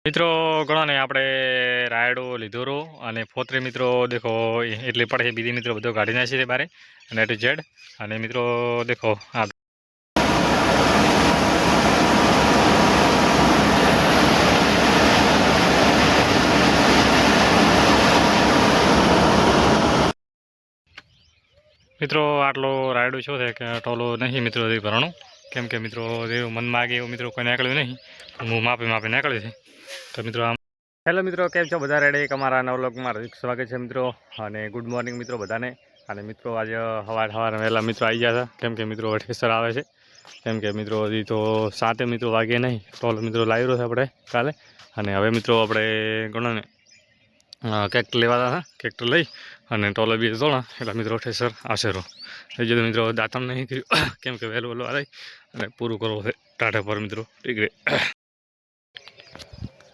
મિત્રો ઘણો ને આપણે રાયડો લીધો રો અને ફોતરી મિત્રો દેખો એટલી પડે બીજી મિત્રો બધો કાઢી નાખી છે બારે અને ટુ ઝેડ અને મિત્રો દેખો આ મિત્રો આટલો રાયડો શું છે કે ટોલો નહીં મિત્રો ભરણું કેમ કે મિત્રો એવું મન માગે એવું મિત્રો કોઈ નીકળ્યું નહીં હું માપે નીકળ્યું છે તો મિત્રો આમ હેલો મિત્રો કેમ છો બધા રેડી અમારા નવલોકમાં સ્વાગત છે મિત્રો અને ગુડ મોર્નિંગ મિત્રો બધાને અને મિત્રો આજે સવાર વહેલા મિત્રો આવી ગયા હતા કેમ કે મિત્રો અઠેસર આવે છે કેમ કે મિત્રો હજી તો 7 મિત્રો વાગે નહીં ટોલ મિત્રો લાવી રહ્યો છે આપણે કાલે અને હવે મિત્રો આપણે ઘણો ને કેક્ટર લેવાતા હતા કેક્ટર લઈ અને ટોલો બી તોડા એટલે મિત્રો અઠેસર આવશે રહો એ જે મિત્રો દાંતણ નહીં કર્યું કેમ કે વહેલું આવી અને પૂરું કરવું છે ટાટા પર મિત્રો ટીકરે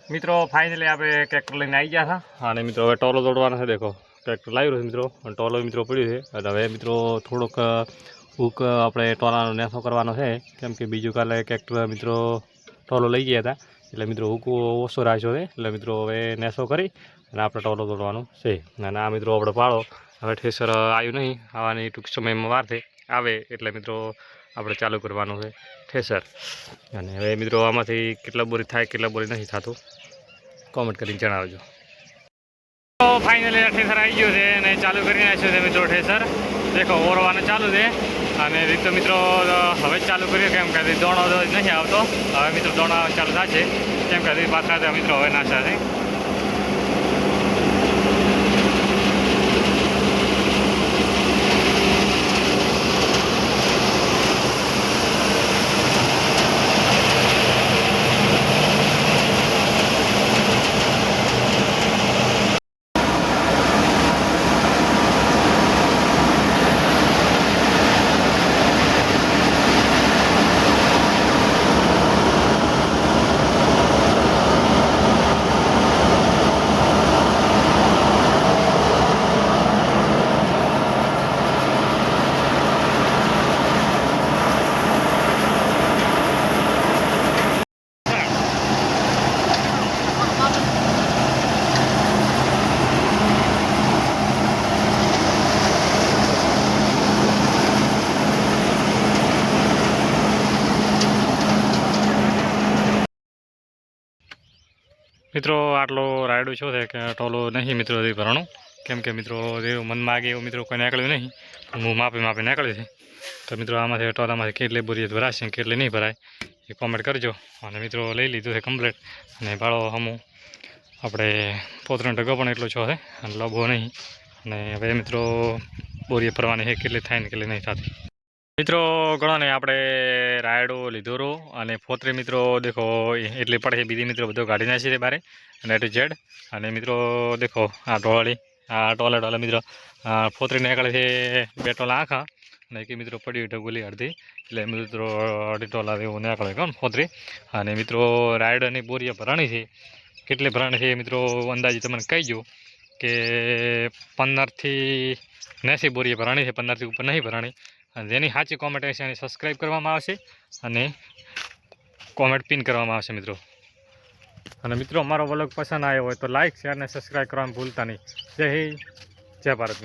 મિત્રો ફાઇનલી આપણે ટ્રેક્ટર લઈને આવી ગયા હતા અને મિત્રો હવે ટોલો દોડવાનો છે દેખો ટ્રેક્ટર લાવી રહ્યું છે મિત્રો અને ટોલો મિત્રો પડ્યું છે અને હવે મિત્રો થોડોક હૂક આપણે ટોલાનો નેસો કરવાનો છે કેમ કે બીજું કાલે ટ્રેક્ટર મિત્રો ટોલો લઈ ગયા હતા એટલે મિત્રો હૂક ઓછો રાખ્યો છે એટલે મિત્રો હવે નેસો કરી અને આપણે ટોલો દોડવાનું છે અને આ મિત્રો આપણે પાડો હવે ઠેસર આવ્યું નહીં આવવાની ટૂંક સમયમાં વાર છે આવે એટલે મિત્રો આપણે ચાલુ કરવાનું છે ઠેસર અને હવે મિત્રો આમાંથી કેટલા બોરી થાય કેટલા બોરી નથી થતું કોમેન્ટ કરીને જણાવજો તો ફાઇનલી ઠેસર આવી ગયો છે અને ચાલુ કરી નાખ્યો છે મિત્રો ઠેસર દેખો ઓરવાનું ચાલુ છે અને તો મિત્રો હવે જ ચાલુ કર્યું કેમ કે દોણો નથી આવતો હવે મિત્રો દોણા ચાલુ થશે કેમ કે પાછા મિત્રો હવે નાશા છે મિત્રો આટલો રાયડો શું છે કે ટોલો નહીં મિત્રો ભરણું કેમ કે મિત્રો એવું મન માગે એવું મિત્રો કોઈ નીકળ્યું નહીં હું માપે નીકળ્યું છે તો મિત્રો આમાંથી ટોલામાંથી કેટલી બોરી ભરાશે કેટલી નહીં ભરાય એ કોમેન્ટ કરજો અને મિત્રો લઈ લીધું છે કમ્પ્લેટ અને ભાડો હમું આપણે 35% પણ એટલો છો છે અને લબો નહીં અને હવે મિત્રો બોરી ભરવાની છે કેટલી થાય ને કેટલી નહીં થતી મિત્રો ઘણો ને આપણે રાયડો લીધો રો અને ફોતરી મિત્રો દેખો એટલી પડે બીજી મિત્રો બધો કાઢી નાખી છે બારે અને ટુ ઝેડ અને મિત્રો દેખો આ ટોલા મિત્રો ફોતરી નીકળે છે 2 ટોલા આખા અને કે મિત્રો પડ્યું ઢગુલી અડધી એટલે મિત્રો 2.5 ટોલા એવું નીકળે કોણ ફોતરી અને મિત્રો રાયડોની બોરીઓ ભરાણી છે કેટલી ભરાણી છે મિત્રો અંદાજે તમને કહીજો કે 15 થી 80 બોરીઓ ભરાણી છે 15 થી ઉપર નહીં ભરાણી અને જેની સાચી કોમેન્ટ હશે એની સબસ્ક્રાઈબ કરવામાં આવશે અને કોમેન્ટ પિન કરવામાં આવશે મિત્રો અને મિત્રો અમારો વ્લોગ પસંદ આવ્યો હોય તો લાઇક શેર અને સબસ્ક્રાઈબ કરવાનું ભૂલતા નહીં જય હિન્દ જય ભારત।